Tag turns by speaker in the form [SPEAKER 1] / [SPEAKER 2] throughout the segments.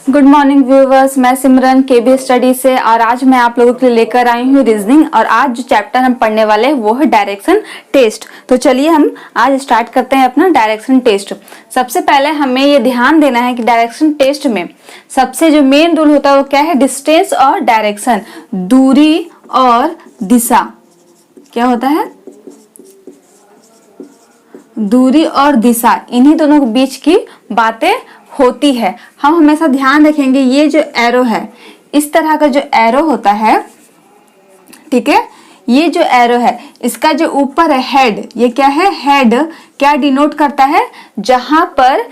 [SPEAKER 1] Good morning viewers, मैं सिमरन केबी study से और आज मैं आप लोगों के लिए लेकर आई हूँ रीजनिंग। और आज जो चैप्टर हम पढ़ने वाले हैं वो है डायरेक्शन टेस्ट। तो चलिए हम आज स्टार्ट करते हैं अपना डायरेक्शन टेस्ट। सबसे पहले हमें ये ध्यान देना है कि डायरेक्शन टेस्ट में सबसे जो मेन रूल होता है वो क्या है, डिस्टेंस और डायरेक्शन, दूरी और दिशा। क्या होता है? दूरी और दिशा, इन्हीं दोनों के बीच की बातें होती है। हम हमेशा ध्यान रखेंगे ये जो एरो है, इस तरह का जो एरो होता है, ठीक है, ये जो एरो है इसका जो ऊपर है हेड, ये क्या है, हेड क्या डिनोट करता है, जहां पर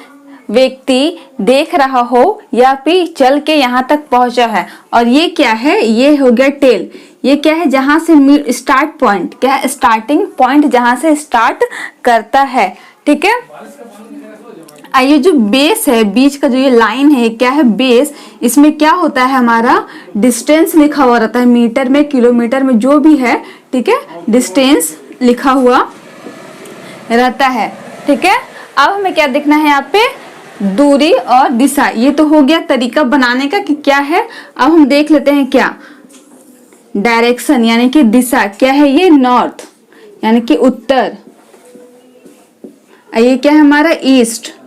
[SPEAKER 1] व्यक्ति देख रहा हो या फिर चल के यहाँ तक पहुंचा है। और ये क्या है, ये हो गया टेल। ये क्या है, जहां से स्टार्ट पॉइंट, क्या है, स्टार्टिंग पॉइंट जहां से स्टार्ट करता है, ठीक है। ये जो बेस है, बीच का जो ये लाइन है, क्या है, बेस। इसमें क्या होता है, हमारा डिस्टेंस लिखा हुआ रहता है, मीटर में, किलोमीटर में, जो भी है, ठीक है, डिस्टेंस लिखा हुआ रहता है, ठीक है। अब हमें क्या देखना है यहाँ पे, दूरी और दिशा। ये तो हो गया तरीका बनाने का कि क्या है। अब हम देख लेते हैं क्या, डायरेक्शन यानी कि दिशा क्या है, ये नॉर्थ यानी कि उत्तर, ये क्या है हमारा, ईस्ट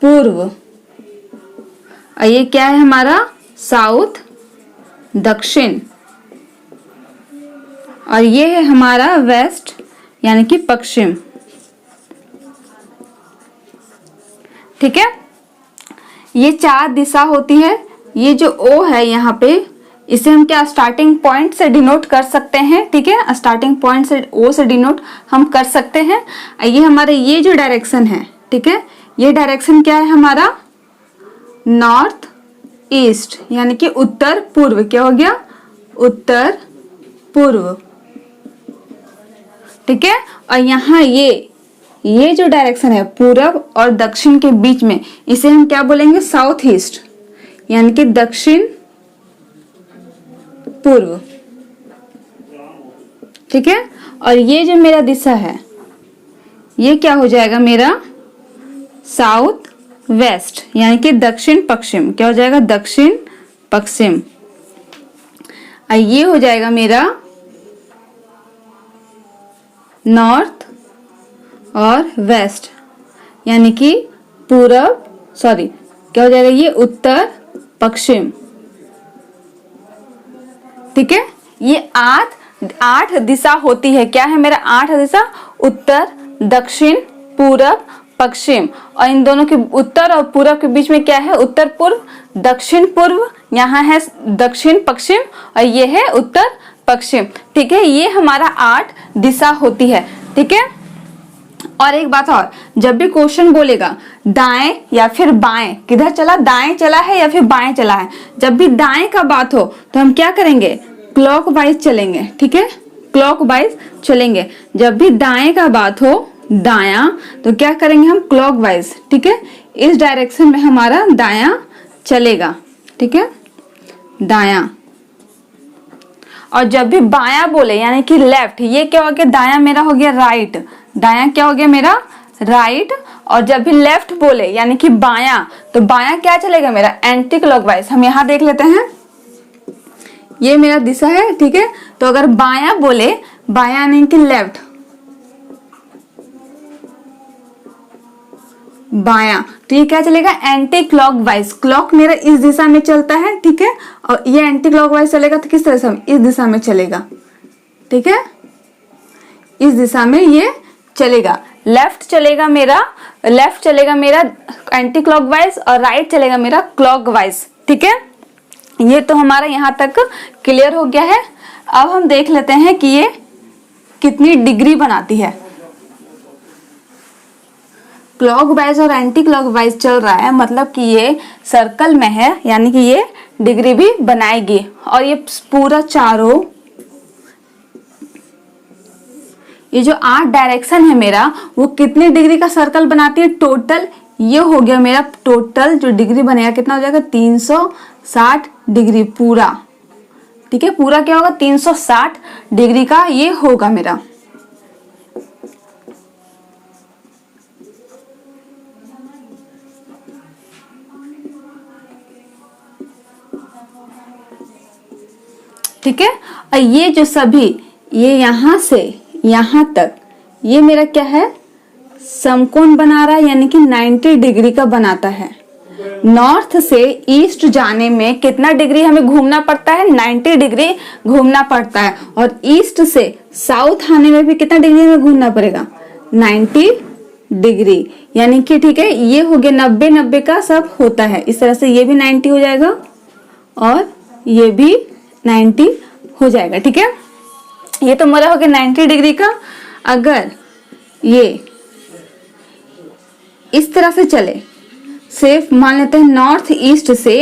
[SPEAKER 1] पूर्व, और ये क्या है हमारा, साउथ दक्षिण, और ये है हमारा वेस्ट यानी कि पश्चिम, ठीक है। ये चार दिशा होती है। ये जो ओ है यहाँ पे, इसे हम क्या स्टार्टिंग पॉइंट से डिनोट कर सकते हैं, ठीक है, स्टार्टिंग पॉइंट से ओ से डिनोट हम कर सकते हैं। ये हमारे ये जो डायरेक्शन है, ठीक है, ये डायरेक्शन क्या है हमारा, नॉर्थ ईस्ट यानी कि उत्तर पूर्व। क्या हो गया, उत्तर पूर्व, ठीक है। और यहाँ ये जो डायरेक्शन है पूरब और दक्षिण के बीच में, इसे हम क्या बोलेंगे, साउथ ईस्ट यानी कि दक्षिण पूर्व, ठीक है। और ये जो मेरा दिशा है, ये क्या हो जाएगा मेरा, साउथ वेस्ट यानी कि दक्षिण पश्चिम। क्या हो जाएगा, दक्षिण पश्चिम। और ये हो जाएगा मेरा नॉर्थ और वेस्ट यानी कि पूरब, सॉरी, क्या हो जाएगा, ये उत्तर पश्चिम, ठीक है। ये आठ दिशा होती है। क्या है मेरा, 8 दिशा, उत्तर दक्षिण पूरब पश्चिम। और इन दोनों के उत्तर और पूरब के बीच में क्या है, उत्तर पूर्व दक्षिण पूर्व, यहाँ है दक्षिण पश्चिम और ये है उत्तर पश्चिम, ठीक है। ये हमारा 8 दिशा होती है, ठीक है। और एक बात और, जब भी क्वेश्चन बोलेगा दाएं या फिर बाएं, किधर चला, दाएं चला है या फिर बाएं चला है, जब भी दाएं का बात हो तो हम क्या करेंगे, क्लॉकवाइज चलेंगे, ठीक है, क्लॉकवाइज चलेंगे। जब भी दाएं का बात हो, दायां, तो क्या करेंगे हम, क्लॉकवाइज, ठीक है, इस डायरेक्शन में हमारा दायां चलेगा, ठीक है, दायां। और जब भी बायां बोले यानी कि लेफ्ट, ये क्या हो गया, दायां मेरा हो गया राइट, दायां क्या हो गया मेरा, राइट। और जब भी लेफ्ट बोले यानी कि बायां, तो बायां क्या चलेगा मेरा, एंटी क्लॉकवाइज। हम यहाँ देख लेते हैं, ये मेरा दिशा है, ठीक है। तो अगर बायां बोले, बायां यानी कि लेफ्ट, बायां, तो ये क्या चलेगा, एंटी क्लॉकवाइज। क्लॉक मेरा इस दिशा में चलता है, ठीक है, और ये एंटी क्लॉकवाइज चलेगा तो किस तरह से, इस दिशा में चलेगा, ठीक है, इस दिशा में ये चलेगा। लेफ्ट चलेगा मेरा, लेफ्ट चलेगा मेरा एंटी क्लॉकवाइज और राइट चलेगा मेरा क्लॉकवाइज, ठीक है। ये तो हमारा यहाँ तक क्लियर हो गया है। अब हम देख लेते हैं कि ये कितनी डिग्री बनाती है। क्लॉकवाइज और एंटी क्लॉकवाइज चल रहा है, मतलब कि ये सर्कल में है यानी कि ये डिग्री भी बनाएगी। और ये पूरा चारों, ये जो 8 डायरेक्शन है मेरा, वो कितनी डिग्री का सर्कल बनाती है टोटल, ये हो गया मेरा टोटल जो डिग्री बनेगा, कितना हो जाएगा, 360 डिग्री पूरा, ठीक है, पूरा क्या होगा, 360 डिग्री का ये होगा मेरा। ठीक है। और ये जो सभी, ये यहां से यहां तक, ये मेरा क्या है, समकोण बना रहा है, यानी कि 90 डिग्री का बनाता है। नॉर्थ से ईस्ट जाने में कितना डिग्री हमें घूमना पड़ता है, 90 डिग्री घूमना पड़ता है। और ईस्ट से साउथ आने में भी कितना डिग्री में घूमना पड़ेगा, 90 डिग्री। यानी कि ठीक है, ये हो गया 90-90 का सब होता है। इस तरह से ये भी 90 हो जाएगा और ये भी 90 हो जाएगा। ठीक है, ये तो मेरा हो गया 90 डिग्री का। अगर ये इस तरह से चले, सिर्फ मान लेते हैं नॉर्थ ईस्ट से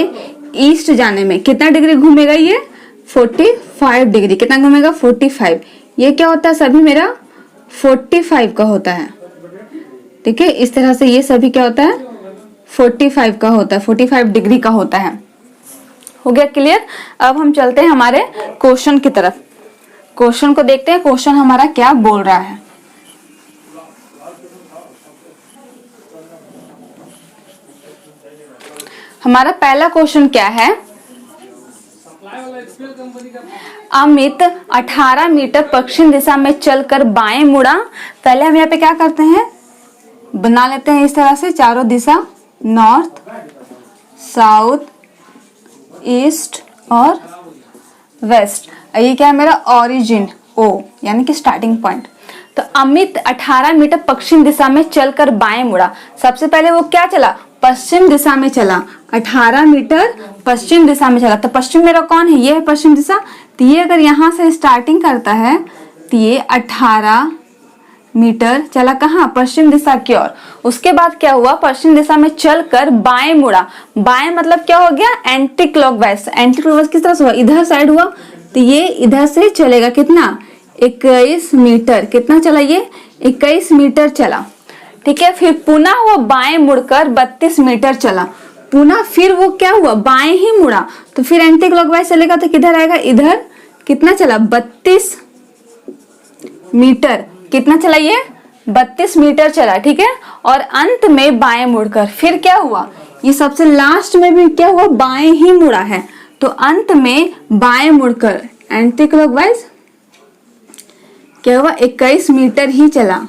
[SPEAKER 1] ईस्ट जाने में कितना डिग्री घूमेगा, ये 45 डिग्री। कितना घूमेगा, 45। ये क्या होता है, सभी मेरा 45 का होता है। ठीक है, इस तरह से ये सभी क्या होता है, 45 का होता है, 45 डिग्री का होता है। हो गया क्लियर। अब हम चलते हैं हमारे क्वेश्चन की तरफ। क्वेश्चन को देखते हैं, क्वेश्चन हमारा क्या बोल रहा है। हमारा पहला क्वेश्चन क्या है, अमित 18 मीटर पश्चिम दिशा में चलकर बाएं मुड़ा। पहले हम यहाँ पे क्या करते हैं, बना लेते हैं इस तरह से चारों दिशा, नॉर्थ, साउथ, ईस्ट और वेस्ट। ये क्या है मेरा ओरिजिन, ओ यानी कि स्टार्टिंग पॉइंट। तो अमित 18 मीटर पश्चिम दिशा में चलकर बाएं मुड़ा। सबसे पहले वो क्या चला, पश्चिम दिशा में चला, 18 मीटर पश्चिम दिशा में चला। तो पश्चिम मेरा कौन है, ये है पश्चिम दिशा। तो ये अगर यहाँ से स्टार्टिंग करता है तो ये 18 मीटर चला कहाँ, पश्चिम दिशा की ओर। उसके बाद क्या हुआ, पश्चिम दिशा में चलकर बाएं मुड़ा। बाएं मतलब क्या हो गया, एंटी क्लॉकवाइज। एंटी क्लॉकवाइज किस तरह से हुआ, इधर साइड हुआ। तो ये इधर से चलेगा कितना, 21 मीटर। कितना चला ये, 21 मीटर चला। ठीक है, फिर पुनः वो बाएं मुड़कर 32 मीटर चला। पुनः फिर वो क्या हुआ, बाएं ही मुड़ा। तो फिर एंटी क्लॉकवाइज चलेगा तो किधर आएगा, इधर। कितना चला, 32 मीटर। कितना चला ये, 32 मीटर चला। ठीक है, और अंत में बाएं मुड़कर फिर क्या हुआ, ये सबसे लास्ट में भी क्या हुआ, बाएं ही मुड़ा है। तो अंत में बाएं मुड़कर एंटी क्लॉकवाइज क्या हुआ, 21 मीटर ही चला।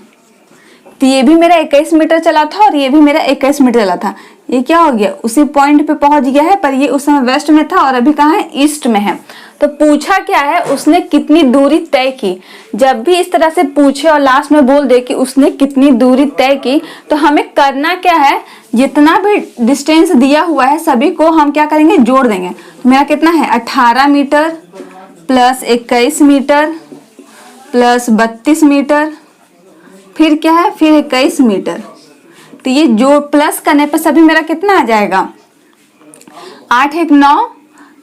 [SPEAKER 1] तो ये भी मेरा 21 मीटर चला था और ये भी मेरा 21 मीटर चला था। ये क्या हो गया, उसी पॉइंट पे पहुंच गया है, पर ये उस समय वेस्ट में था और अभी कहाँ है, ईस्ट में है। तो पूछा क्या है, उसने कितनी दूरी तय की। जब भी इस तरह से पूछे और लास्ट में बोल दे कि उसने कितनी दूरी तय की, तो हमें करना क्या है, जितना भी डिस्टेंस दिया हुआ है सभी को हम क्या करेंगे, जोड़ देंगे। तो मेरा कितना है, 18 metre plus 21 metre plus 32 metre, फिर क्या है, फिर 21 मीटर। तो ये जो प्लस करने पर सभी मेरा कितना आ जाएगा, 8 1 9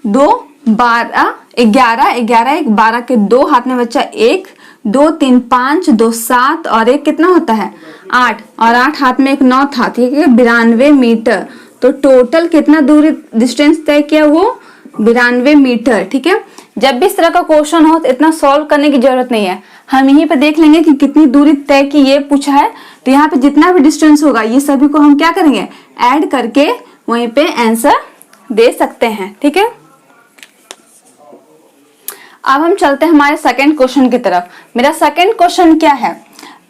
[SPEAKER 1] 2 12 11 11 1 12 के 2 हाथ में बच्चा 1 2 3 5 2 7 और 1 कितना होता है, 8 और 8 हाथ में 1 9 था। ठीक है, 92 मीटर। तो टोटल कितना दूरी डिस्टेंस तय किया, वो 92 मीटर। ठीक है, जब भी इस तरह का क्वेश्चन हो तो इतना सॉल्व करने की जरूरत नहीं है, हम यहीं पे देख लेंगे कि कितनी दूरी तय की, ये पूछा है। तो यहाँ पे जितना भी डिस्टेंस होगा ये सभी को हम क्या करेंगे, ऐड करके वहीं पे आंसर दे सकते हैं। ठीक है, अब हम चलते हैं हमारे सेकंड क्वेश्चन की तरफ। मेरा सेकंड क्वेश्चन क्या है,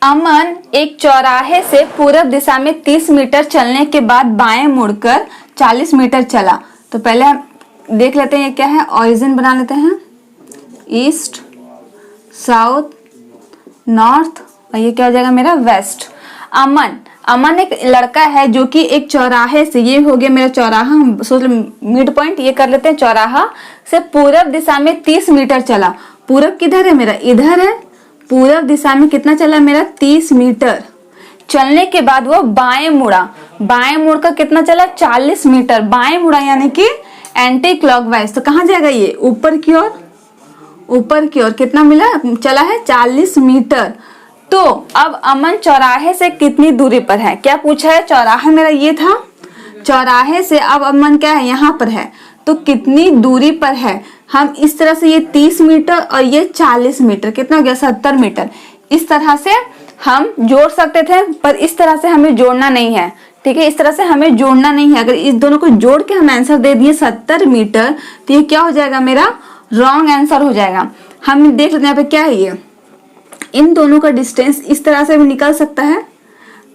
[SPEAKER 1] अमन एक चौराहे से पूर्व दिशा में 30 मीटर चलने के बाद बाएं मुड़कर 40 मीटर चला। तो पहले हम देख लेते हैं ये क्या है, ओरिजिन बना लेते हैं, ईस्ट, साउथ, नॉर्थ और ये क्या हो जाएगा मेरा, वेस्ट। अमन एक लड़का है जो कि एक चौराहे से, ये हो गया मेरा चौराहा, हम सोच मिड पॉइंट ये कर लेते हैं, चौराहा से पूर्व दिशा में 30 मीटर चला। पूर्व किधर है मेरा, इधर है। पूर्व दिशा में कितना चला मेरा, 30 मीटर। चलने के बाद वो बाएं मुड़ा, बाएं मुड़कर कितना चला, 40 मीटर। बाएं मुड़ा यानी कि एंटी क्लॉकवाइज। तो कहाँ जाएगा ये, ऊपर की ओर। ऊपर की ओर कितना मिला, चला है 40 मीटर। तो अब अमन चौराहे से कितनी दूरी पर है, क्या पूछा है, चौराहा मेरा ये था, चौराहे से अब अमन क्या है, यहाँ पर है। तो कितनी दूरी पर है, हम इस तरह से ये 30 मीटर और ये 40 मीटर, कितना हो गया, 70 मीटर। इस तरह से हम जोड़ सकते थे, पर इस तरह से हमें जोड़ना नहीं है। ठीक है, इस तरह से हमें जोड़ना नहीं है। अगर इस दोनों को जोड़ के हम आंसर दे दिए 70 मीटर, तो ये क्या हो जाएगा मेरा रॉन्ग आंसर हो जाएगा। हम देख लेते हैं यहाँ पे क्या है ये, इन दोनों का डिस्टेंस इस तरह से भी निकल सकता है।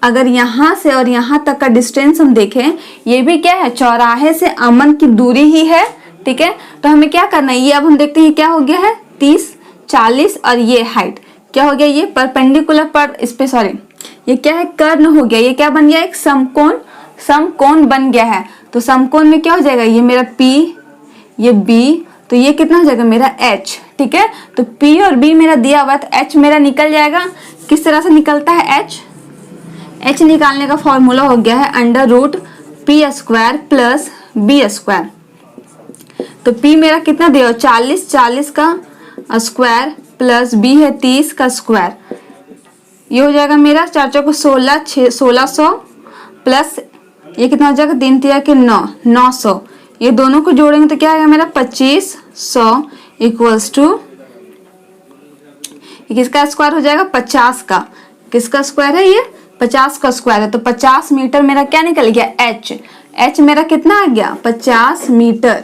[SPEAKER 1] अगर यहाँ से और यहाँ तक का डिस्टेंस हम देखें, ये भी क्या है, चौराहे से अमन की दूरी ही है, ठीक है। तो हमें क्या करना है, ये अब हम देखते हैं क्या हो गया है 30 40 और ये हाइट क्या हो गया, ये परपेंडिकुलर पर इस पे सॉरी ये क्या है कर्ण हो गया, ये क्या बन गया एक समकोण बन गया है। तो समकोण में क्या हो जाएगा, ये मेरा P ये B, तो ये कितना हो जाएगा मेरा H, ठीक है। तो P और B मेरा दिया हुआ है तो H मेरा निकल जाएगा। किस तरह से निकलता है H निकालने का फॉर्मूला हो गया है √P² प्लस B²। तो P मेरा कितना दिया 40 का स्क्वायर प्लस B है 30 का स्क्वायर, ये हो जाएगा मेरा 4 चौको 1600 प्लस ये कितना हो जाएगा 3 तिया के 900, ये दोनों को जोड़ेंगे तो क्या आएगा मेरा 2500 इक्वल्स टू किसका स्क्वायर हो जाएगा 50 का, किसका स्क्वायर है ये 50 का स्क्वायर है। तो 50 मीटर मेरा क्या निकल गया H मेरा कितना आ गया 50 मीटर,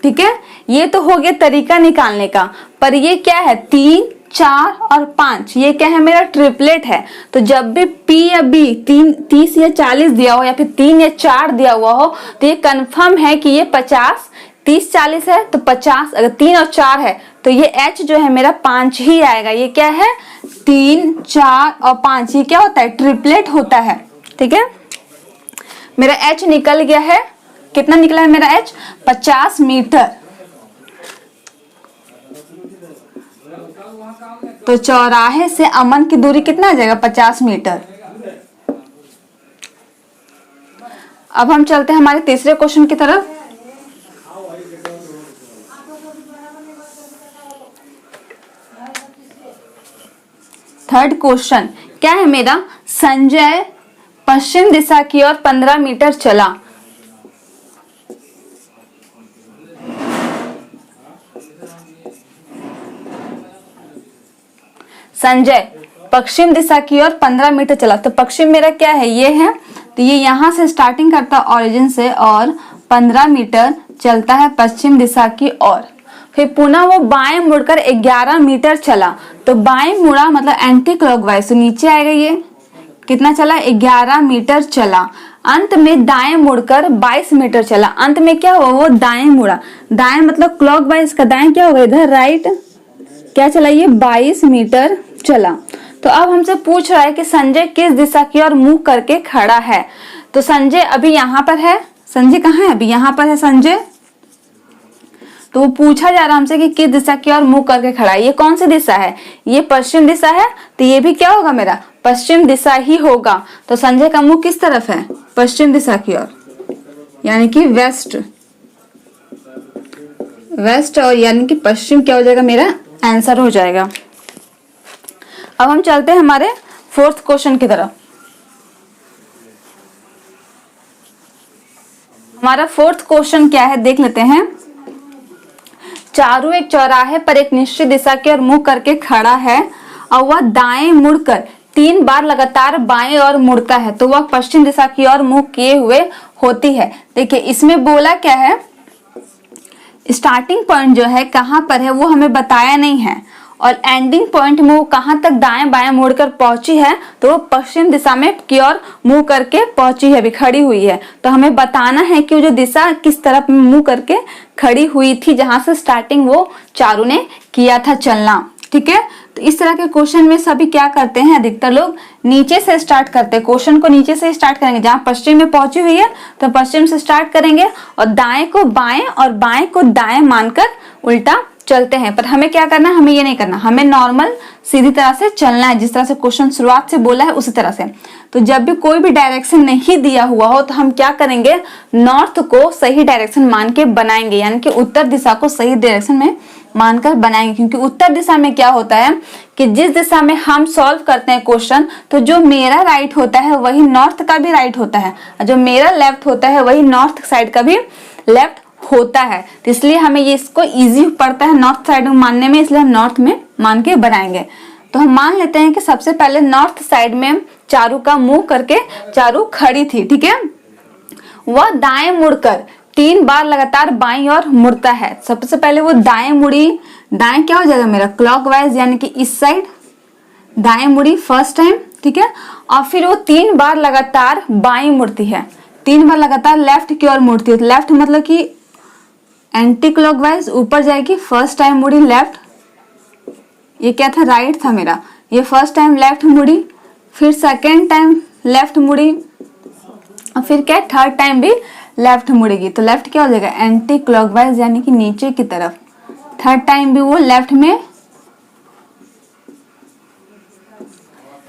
[SPEAKER 1] ठीक है। ये तो हो गया तरीका निकालने का, पर ये क्या है 3 4 और 5, ये क्या है मेरा ट्रिपलेट है। तो जब भी P या B 30 या 40 दिया हो या फिर 3 या 4 दिया हुआ हो तो ये कंफर्म है कि ये 50 30 40 है तो 50, अगर 3 और 4 है तो ये H जो है मेरा 5 ही आएगा। ये क्या है 3 4 और 5, ये क्या होता है ट्रिपलेट होता है, ठीक है। मेरा H निकल गया है, कितना निकला है मेरा H 50 मीटर। तो चौराहे से अमन की दूरी कितना आ जाएगा 50 मीटर। अब हम चलते हैं हमारे तीसरे क्वेश्चन की तरफ। थर्ड क्वेश्चन क्या है मेरा, संजय पश्चिम दिशा की ओर 15 मीटर चला। संजय पश्चिम दिशा की ओर 15 मीटर चला। तो पश्चिम मेरा क्या है ये है, तो ये यहाँ से स्टार्टिंग करता है ऑरिजिन से और 15 मीटर चलता है पश्चिम दिशा की ओर। फिर पुनः वो बाएं मुड़कर 11 मीटर चला। तो बाएं मुड़ा मतलब एंटी क्लॉकवाइज, तो नीचे आएगा ये कितना चला 11 मीटर चला। अंत में दाएं मुड़कर 22 मीटर चला। अंत में क्या हुआ वो दाएं मुड़ा, दाएं मतलब क्लॉकवाइज का दाएं क्या होगा इधर राइट, क्या चला ये 22 मीटर चला। तो अब हमसे पूछ रहा है कि संजय किस दिशा की ओर मुंह करके खड़ा है। तो संजय अभी यहाँ पर है, संजय कहाँ है अभी यहाँ पर है संजय। तो वो पूछा जा रहा है हमसे कि किस दिशा की ओर मुंह करके खड़ा है। ये कौन सी दिशा है, ये पश्चिम दिशा है, तो ये भी क्या होगा मेरा पश्चिम दिशा ही होगा। तो संजय का मुंह किस तरफ है पश्चिम दिशा की ओर, यानी कि वेस्ट, और यानी कि पश्चिम क्या हो जाएगा मेरा आंसर हो जाएगा। अब हम चलते हैं हमारे फोर्थ क्वेश्चन की तरफ। हमारा फोर्थ क्वेश्चन क्या है देख लेते हैं। चारू एक चौराहे पर एक निश्चित दिशा की ओर मुंह करके खड़ा है और वह दाएं मुड़कर 3 बार लगातार बाएं ओर मुड़ता है, तो वह पश्चिम दिशा की ओर मुंह किए हुए होती है। देखिए इसमें बोला क्या है, स्टार्टिंग पॉइंट जो है कहाँ पर है वो हमें बताया नहीं है, और एंडिंग पॉइंट में वो कहाँ तक दाएं बाएं मुड़कर पहुंची है, तो वो पश्चिम दिशा में की ओर मुंह करके पहुंची है, अभी खड़ी हुई है। तो हमें बताना है कि वो जो दिशा किस तरफ मुंह करके खड़ी हुई थी, जहां से स्टार्टिंग वो चारू ने किया था चलना, ठीक है। तो इस तरह के क्वेश्चन में सभी क्या करते हैं, अधिकतर लोग नीचे से स्टार्ट करते हैं, क्वेश्चन को नीचे से स्टार्ट करेंगे। जहां पश्चिम में पहुंची हुई है तो पश्चिम से स्टार्ट करेंगे और दाएं को बाएं और बाएं को दाएं मानकर उल्टा चलते हैं। पर हमें क्या करना है, हमें ये नहीं करना, हमें नॉर्मल सीधी तरह से चलना है, जिस तरह से क्वेश्चन शुरुआत से बोला है उसी तरह से। तो जब भी कोई भी डायरेक्शन नहीं दिया हुआ हो तो हम क्या करेंगे, नॉर्थ को सही डायरेक्शन मान के बनाएंगे, यानी कि उत्तर दिशा को सही डायरेक्शन में मानकर बनाएंगे। क्योंकि उत्तर दिशा में क्या होता है कि जिस दिशा में हम सॉल्व करते हैं क्वेश्चन, तो जो मेरा राइट होता है वही नॉर्थ का भी राइट होता है, और जो मेरा लेफ्ट होता है वही नॉर्थ साइड का भी लेफ्ट होता है। तो इसलिए हमें ये इसको इजी पड़ता है नॉर्थ साइड में मानने में, इसलिए हम नॉर्थ में मान के बनाएंगे। तो हम मान लेते हैं कि सबसे पहले नॉर्थ साइड में चारू का मुंह करके चारू खड़ी थी, ठीक है। वह दाएं मुड़कर 3 बार लगातार बाईं ओर मुड़ता है। सबसे पहले वो दाएं मुड़ी, दाएं क्या हो जाएगा मेरा क्लॉकवाइज यानी कि इस साइड दाएं मुड़ी फर्स्ट टाइम, ठीक है। और फिर वो 3 बार लगातार बाईं मुड़ती है, 3 बार लगातार लेफ्ट की ओर मुड़ती है। लेफ्ट मतलब कि एंटी क्लॉकवाइज ऊपर जाएगी, फर्स्ट टाइम मुड़ी लेफ्ट, ये क्या था राइट था मेरा, ये फर्स्ट टाइम लेफ्ट मुड़ी, फिर सेकेंड टाइम लेफ्ट मुड़ी, और फिर क्या थर्ड टाइम भी लेफ्ट मुड़ेगी। तो लेफ्ट क्या हो जाएगा एंटी क्लॉकवाइज यानी कि नीचे की तरफ, थर्ड टाइम भी वो लेफ्ट में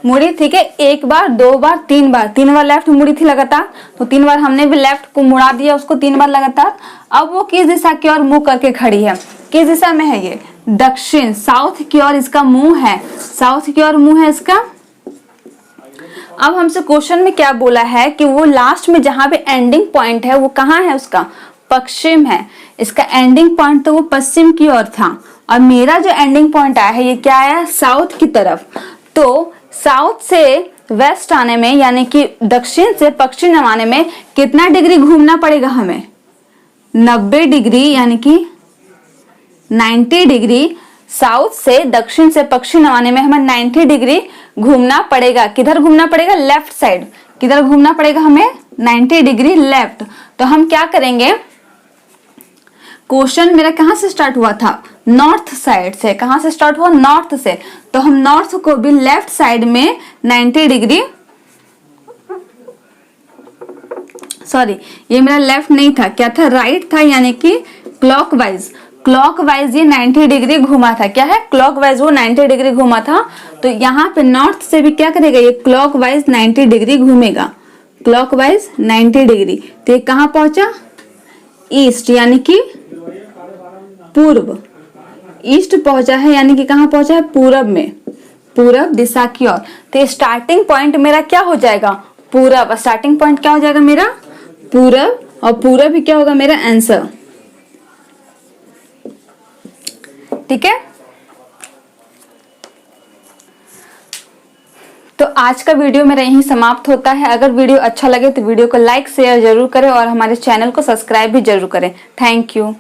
[SPEAKER 1] मुड़ी, ठीक है। 1 बार 2 बार 3 बार, 3 बार लेफ्ट मुड़ी थी लगातार, तो 3 बार हमने भी लेफ्ट को मुड़ा दिया उसको 3 बार लगातार। अब वो किस दिशा की ओर मुंह करके खड़ी है, किस दिशा में है ये दक्षिण, साउथ की ओर इसका मुंह है, साउथ की ओर मुंह है इसका। अब हमसे क्वेश्चन में क्या बोला है कि वो लास्ट में जहां पे एंडिंग पॉइंट है वो कहाँ है उसका पश्चिम है, इसका एंडिंग पॉइंट तो वो पश्चिम की ओर था, और मेरा जो एंडिंग पॉइंट आया है ये क्या आया साउथ की तरफ। तो साउथ से वेस्ट आने में यानी कि दक्षिण से पश्चिम आने में कितना डिग्री घूमना पड़ेगा हमें 90 डिग्री यानी कि 90 डिग्री। साउथ से दक्षिण से पश्चिम आने में हमें 90 डिग्री घूमना पड़ेगा। किधर घूमना पड़ेगा लेफ्ट साइड, किधर घूमना पड़ेगा हमें 90 डिग्री लेफ्ट। तो हम क्या करेंगे, क्वेश्चन मेरा कहां से स्टार्ट हुआ था नॉर्थ साइड से, कहां से स्टार्ट हुआ नॉर्थ से, तो हम नॉर्थ को भी लेफ्ट साइड में 90 डिग्री, सॉरी ये मेरा लेफ्ट नहीं था क्या था राइट था, यानी कि क्लॉकवाइज, क्लॉकवाइज ये 90 डिग्री घुमा था, क्या है क्लॉकवाइज वो 90 डिग्री घुमा था। तो यहाँ पे नॉर्थ से भी क्या करेगा ये क्लॉकवाइज 90 डिग्री घूमेगा, क्लॉकवाइज 90 डिग्री। तो ये कहाँ पहुंचा ईस्ट यानी कि पूर्व, ईस्ट पहुंचा है यानी कि कहाँ पहुंचा है पूरब में, पूरब दिशा की ओर। तो स्टार्टिंग पॉइंट मेरा क्या हो जाएगा पूरब, स्टार्टिंग पॉइंट क्या हो जाएगा मेरा पूरब, और पूरब ही क्या होगा मेरा आंसर, ठीक है। तो आज का वीडियो मेरा यहीं समाप्त होता है। अगर वीडियो अच्छा लगे तो वीडियो को लाइक शेयर जरूर करें और हमारे चैनल को सब्सक्राइब भी जरूर करें। Thank you.